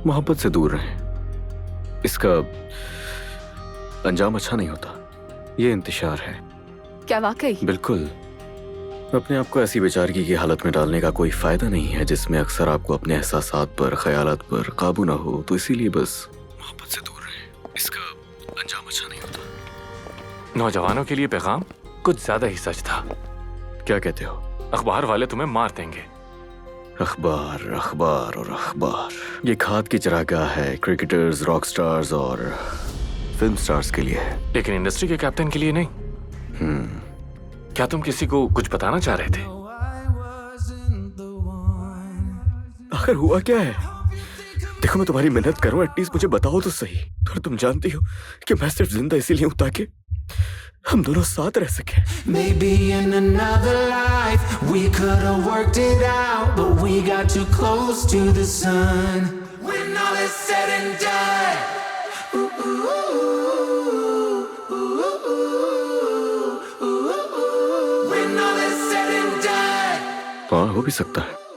मोहब्बत से दूर रहें। इसका अंजाम अच्छा नहीं होता। ये इंतशार है। क्या वाकई? बिल्कुल। अपने आप को ऐसी बेचारगी की हालत में डालने का कोई फायदा नहीं है जिसमें अक्सर आपको अपने एहसासात पर, ख्यालात पर काबू ना हो। तो इसीलिए बस मोहब्बत से दूर रहें। इसका अंजाम अच्छा नहीं होता। नौजवानों के लिए पैगाम कुछ ज्यादा ही सच था। क्या कहते हो? अखबार वाले तुम्हें मार देंगे। अखबार, अखबार और अखबार, ये खाद की चरागाह है क्रिकेटर्स, रॉक स्टार्स और फिल्म स्टार्स के लिए है, लेकिन इंडस्ट्री के कैप्टन के लिए नहीं। क्या तुम किसी को कुछ बताना चाह रहे थे? आखिर हुआ क्या है? देखो, मैं तुम्हारी मेहनत करूं, एटलीस्ट मुझे बताओ तो सही। और तुम जानती हो कि मैं सिर्फ जिंदा इसीलिए हूं ताकि हम दोनों साथ रह सके। Maybe in another life we could have worked it out, but we got too close to the sun. When all is said and done, ooh, ooh, ooh, ooh, ooh, ooh, ooh. When all is said and done. हाँ, हो भी सकता है।